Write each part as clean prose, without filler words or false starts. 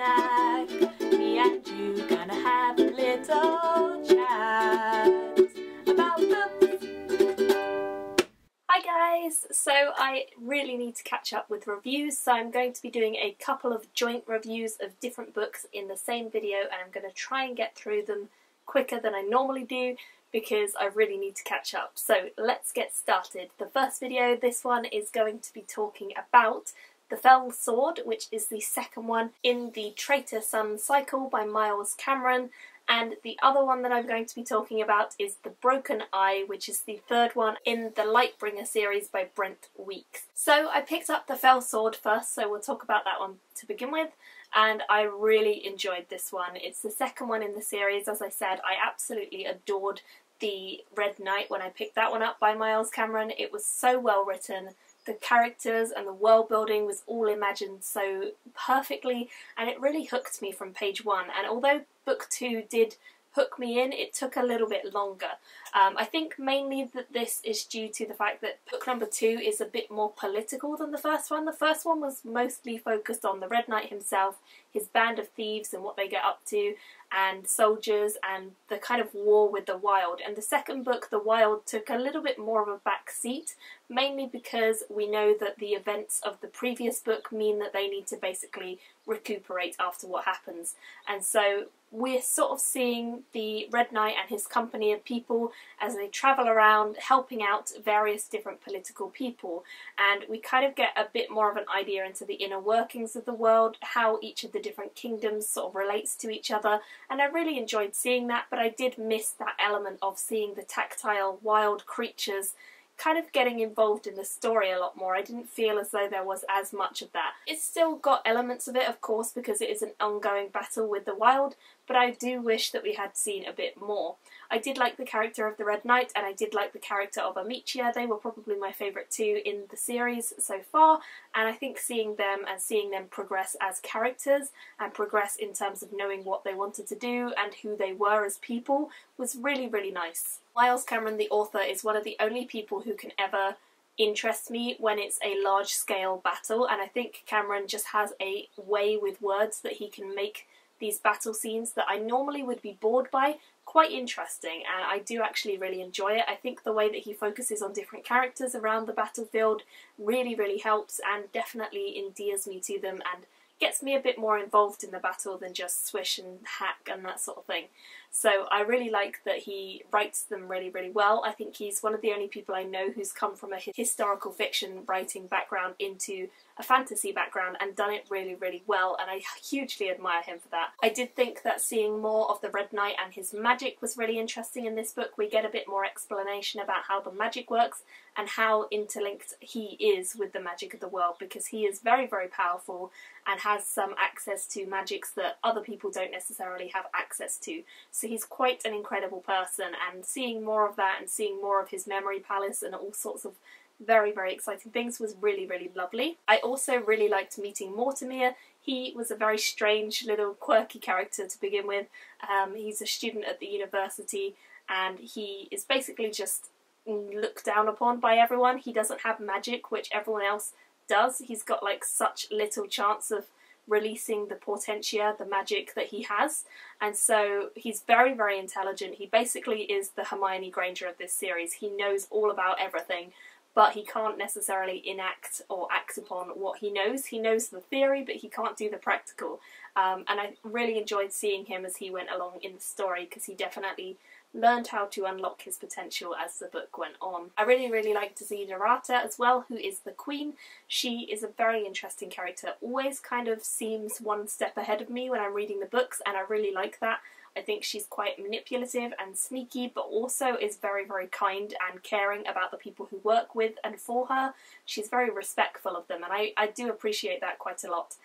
snack. Me and you gonna have a little chat about books. Hi guys! So I really need to catch up with reviews, so I'm going to be doing a couple of joint reviews of different books in the same video, and I'm going to try and get through them quicker than I normally do because I really need to catch up. So let's get started. The first video, this one, is going to be talking about The Fell Sword, which is the second one in the Traitor Son cycle by Miles Cameron, and the other one that I'm going to be talking about is The Broken Eye, which is the third one in the Lightbringer series by Brent Weeks. So I picked up The Fell Sword first, so we'll talk about that one to begin with, and I really enjoyed this one. It's the second one in the series. As I said, I absolutely adored The Red Knight when I picked that one up by Miles Cameron. It was so well written. The characters and the world building was all imagined so perfectly, and it really hooked me from page one. And although book two did hook me in, it took a little bit longer. I think mainly that this is due to the fact that book number two is a bit more political than the first one. The first one was mostly focused on the Red Knight himself, his band of thieves and what they get up to, and soldiers and the kind of war with the Wild. And the second book, The Wild, took a little bit more of a back seat, mainly because we know that the events of the previous book mean that they need to basically recuperate after what happens. And so we're sort of seeing the Red Knight and his company of people as they travel around helping out various different political people, and we kind of get a bit more of an idea into the inner workings of the world, how each of the different kingdoms sort of relates to each other, and I really enjoyed seeing that, but I did miss that element of seeing the tactile wild creatures kind of getting involved in the story a lot more. I didn't feel as though there was as much of that. It's still got elements of it, of course, because it is an ongoing battle with the Wild, but I do wish that we had seen a bit more. I did like the character of the Red Knight, and I did like the character of Amicia. They were probably my favourite two in the series so far, and I think seeing them and seeing them progress as characters and progress in terms of knowing what they wanted to do and who they were as people was really, really nice. Miles Cameron, the author, is one of the only people who can ever interest me when it's a large-scale battle, and I think Cameron just has a way with words that he can make these battle scenes that I normally would be bored by quite interesting, and I do actually really enjoy it. I think the way that he focuses on different characters around the battlefield really, really helps and definitely endears me to them and gets me a bit more involved in the battle than just swish and hack and that sort of thing. So I really like that he writes them really, really well. I think he's one of the only people I know who's come from a historical fiction writing background into a fantasy background and done it really, really well, and I hugely admire him for that. I did think that seeing more of the Red Knight and his magic was really interesting in this book. We get a bit more explanation about how the magic works and how interlinked he is with the magic of the world, because he is very, very powerful and has some access to magics that other people don't necessarily have access to. So he's quite an incredible person, and seeing more of that and seeing more of his memory palace and all sorts of very, very exciting things was really, really lovely. I also really liked meeting Mortimer. He was a very strange little quirky character to begin with. He's a student at the university, and he is basically just looked down upon by everyone. He doesn't have magic, which everyone else does. He's got like such little chance of releasing the portentia, the magic that he has, and so he's very, very intelligent. He basically is the Hermione Granger of this series. He knows all about everything, but he can't necessarily enact or act upon what he knows. He knows the theory, but he can't do the practical. And I really enjoyed seeing him as he went along in the story, because he definitely learned how to unlock his potential as the book went on. I really, really liked Desiderata as well, who is the Queen. She is a very interesting character, always kind of seems one step ahead of me when I'm reading the books, and I really like that. I think she's quite manipulative and sneaky, but also is very, very kind and caring about the people who work with and for her. She's very respectful of them, and I do appreciate that quite a lot,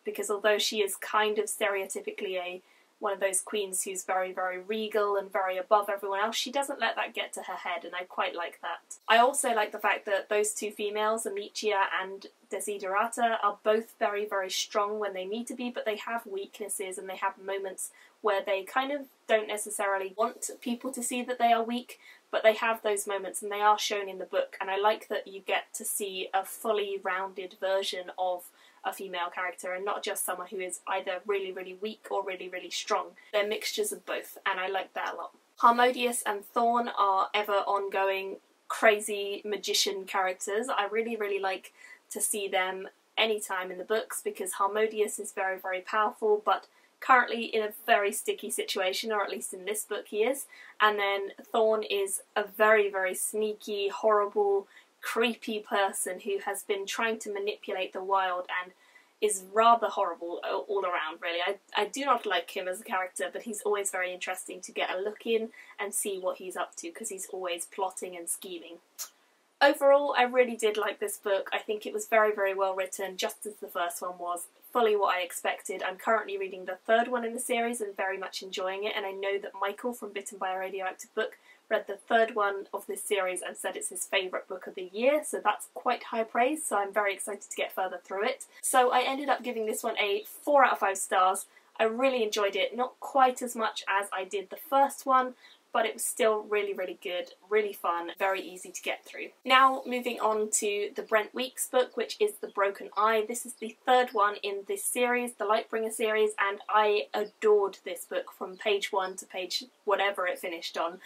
because although she is kind of stereotypically one of those queens who's very, very regal and very above everyone else, she doesn't let that get to her head, and I quite like that. I also like the fact that those two females, Amicia and Desiderata, are both very, very strong when they need to be, but they have weaknesses and they have moments where they kind of don't necessarily want people to see that they are weak, but they have those moments and they are shown in the book, and I like that you get to see a fully rounded version of a female character and not just someone who is either really, really weak or really, really strong. They're mixtures of both, and I like that a lot. Harmodius and Thorn are ever ongoing crazy magician characters. I really, really like to see them anytime in the books because Harmodius is very, very powerful, but currently in a very sticky situation, or at least in this book he is. And then Thorn is a very, very sneaky, horrible, creepy person who has been trying to manipulate the wild and is rather horrible all around, really. I do not like him as a character, but he's always very interesting to get a look in and see what he's up to, because he's always plotting and scheming. Overall, I really did like this book. I think it was very, very well written, just as the first one was. Fully what I expected. I'm currently reading the third one in the series and very much enjoying it, and I know that Michael from Bitten by a Radioactive Book read the third one of this series and said it's his favourite book of the year, so that's quite high praise, so I'm very excited to get further through it. So I ended up giving this one a 4 out of 5 stars. I really enjoyed it, not quite as much as I did the first one, but it was still really, really good, really fun, very easy to get through. Now moving on to the Brent Weeks book, which is The Broken Eye. This is the third one in this series, the Lightbringer series, and I adored this book from page 1 to page whatever it finished on.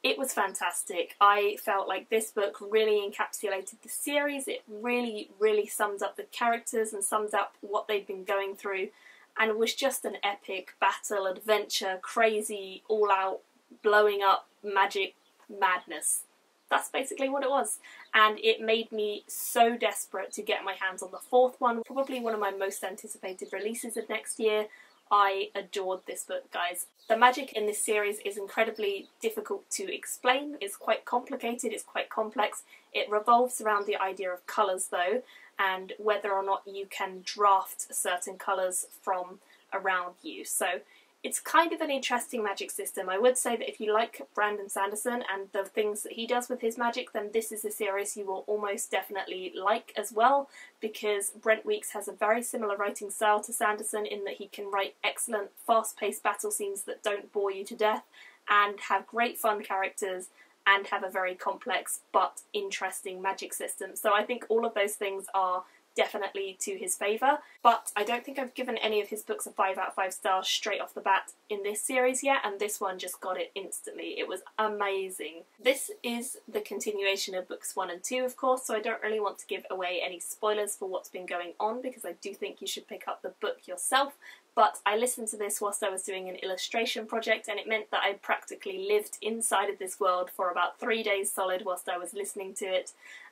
It was fantastic. I felt like this book really encapsulated the series. It really, really sums up the characters and sums up what they've been going through, and it was just an epic battle, adventure, crazy, all-out, blowing up magic madness. That's basically what it was. And it made me so desperate to get my hands on the fourth one, probably one of my most anticipated releases of next year. I adored this book, guys. The magic in this series is incredibly difficult to explain. It's quite complicated, it's quite complex. It revolves around the idea of colours though, and whether or not you can draft certain colours from around you. So it's kind of an interesting magic system. I would say that if you like Brandon Sanderson and the things that he does with his magic, then this is a series you will almost definitely like as well, because Brent Weeks has a very similar writing style to Sanderson in that he can write excellent fast-paced battle scenes that don't bore you to death and have great fun characters and have a very complex but interesting magic system. So I think all of those things are definitely to his favour, but I don't think I've given any of his books a 5 out of 5 stars straight off the bat in this series yet, and this one just got it instantly. It was amazing. This is the continuation of books 1 and 2, of course, so I don't really want to give away any spoilers for what's been going on, because I do think you should pick up the book yourself. But I listened to this whilst I was doing an illustration project, and it meant that I practically lived inside of this world for about 3 days solid whilst I was listening to it,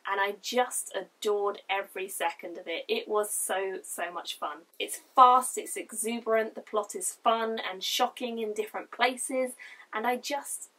and I just adored every second of it. It was so, so much fun. It's fast, it's exuberant, the plot is fun and shocking in different places, and I just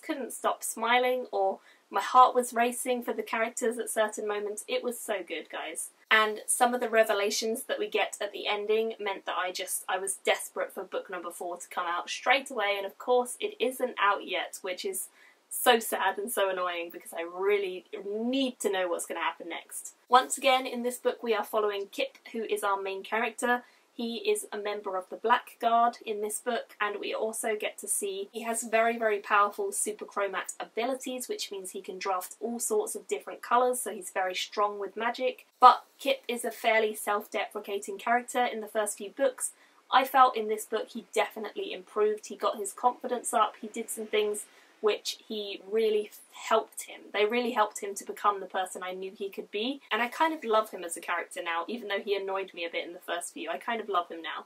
couldn't stop smiling, or my heart was racing for the characters at certain moments. It was so good, guys. And some of the revelations that we get at the ending meant that I was desperate for book number 4 to come out straight away, and of course it isn't out yet, which is so sad and so annoying because I really need to know what's going to happen next. Once again, in this book we are following Kip, who is our main character. He is a member of the Blackguard in this book, and we also get to see he has very, very powerful superchromat abilities, which means he can draft all sorts of different colours, so he's very strong with magic. But Kip is a fairly self-deprecating character in the first few books. I felt in this book he definitely improved. He got his confidence up, he did some things which he really helped him. They really helped him to become the person I knew he could be, and I kind of love him as a character now, even though he annoyed me a bit in the first few. I kind of love him now.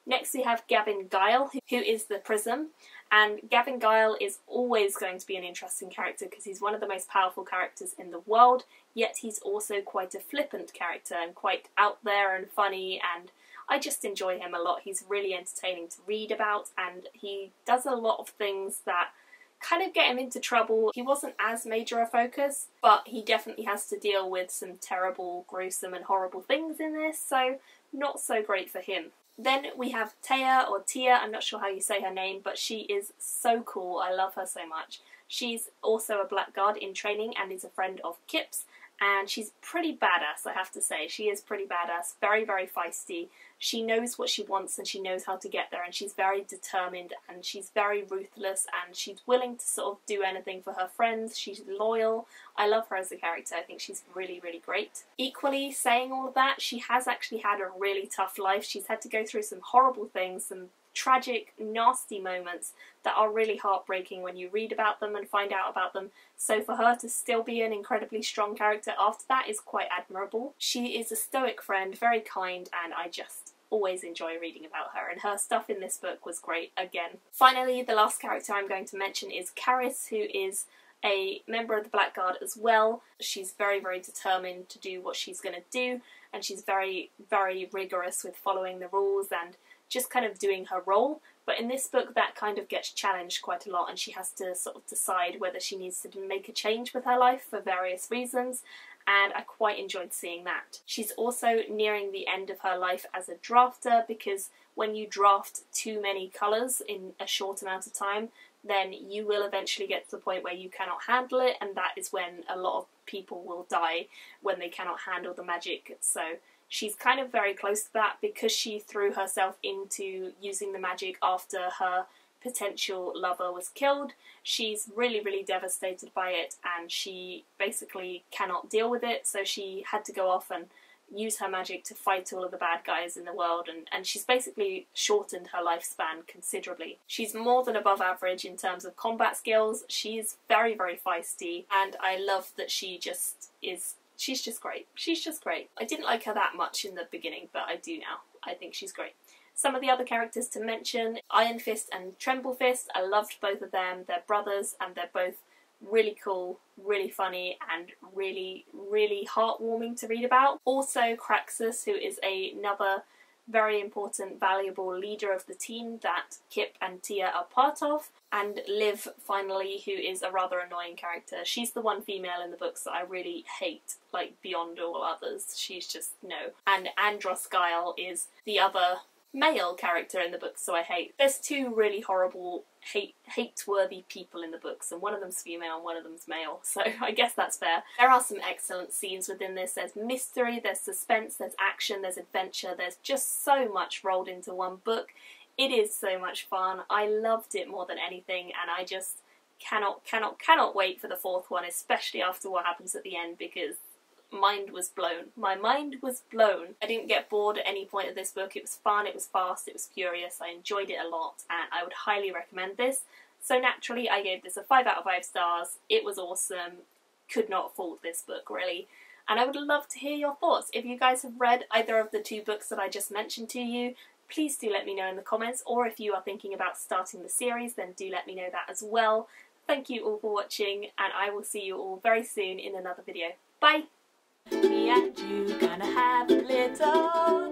Next we have Gavin Guile, who is the Prism, and Gavin Guile is always going to be an interesting character because he's one of the most powerful characters in the world, yet he's also quite a flippant character and quite out there and funny, and I just enjoy him a lot. He's really entertaining to read about, and he does a lot of things that kind of get him into trouble. He wasn't as major a focus, but he definitely has to deal with some terrible, gruesome and horrible things in this, so not so great for him. Then we have Tia, or Tia, I'm not sure how you say her name, but she is so cool. I love her so much. She's also a Blackguard in training and is a friend of Kip's, and she's pretty badass, I have to say. She is pretty badass, very, very feisty. She knows what she wants and she knows how to get there, and she's very determined and she's very ruthless and she's willing to sort of do anything for her friends. She's loyal. I love her as a character. I think she's really, really great. Equally, saying all of that, she has actually had a really tough life. She's had to go through some horrible things, some tragic, nasty moments that are really heartbreaking when you read about them and find out about them. So for her to still be an incredibly strong character after that is quite admirable. She is a stoic friend, very kind, and I just always enjoy reading about her, and her stuff in this book was great again. Finally, the last character I'm going to mention is Karras, who is a member of the Blackguard as well. She's very, very determined to do what she's going to do, and she's very, very rigorous with following the rules and just kind of doing her role. But in this book that kind of gets challenged quite a lot, and she has to sort of decide whether she needs to make a change with her life for various reasons, and I quite enjoyed seeing that. She's also nearing the end of her life as a drafter, because when you draft too many colours in a short amount of time, then you will eventually get to the point where you cannot handle it, and that is when a lot of people will die, when they cannot handle the magic. So she's kind of very close to that, because she threw herself into using the magic after her potential lover was killed. She's really, really devastated by it, and she basically cannot deal with it, so she had to go off and use her magic to fight all of the bad guys in the world, and she's basically shortened her lifespan considerably. She's more than above average in terms of combat skills. She's very, very feisty, and I love that she just is. She's just great. She's just great. I didn't like her that much in the beginning, but I do now. I think she's great. Some of the other characters to mention, Iron Fist and Tremble Fist. I loved both of them. They're brothers, and they're both really cool, really funny, and really, really heartwarming to read about. Also, Karras, who is another very important, valuable leader of the team that Kip and Tia are part of. And Liv, finally, who is a rather annoying character. She's the one female in the books that I really hate, like, beyond all others. She's just, no. And Andros Guile is the other male character in the books, so I hate. There's two really horrible, hate-worthy people in the books, and one of them's female and one of them's male, so I guess that's fair. There are some excellent scenes within this. There's mystery, there's suspense, there's action, there's adventure, there's just so much rolled into one book. It is so much fun. I loved it more than anything, and I just cannot wait for the fourth one, especially after what happens at the end, because mind was blown. My mind was blown. I didn't get bored at any point of this book. It was fun, it was fast, it was furious. I enjoyed it a lot, and I would highly recommend this. So naturally, I gave this a 5 out of 5 stars. It was awesome. Could not fault this book, really. And I would love to hear your thoughts. If you guys have read either of the two books that I just mentioned to you, please do let me know in the comments, or if you are thinking about starting the series, then do let me know that as well. Thank you all for watching, and I will see you all very soon in another video. Bye! Me and you gonna have a little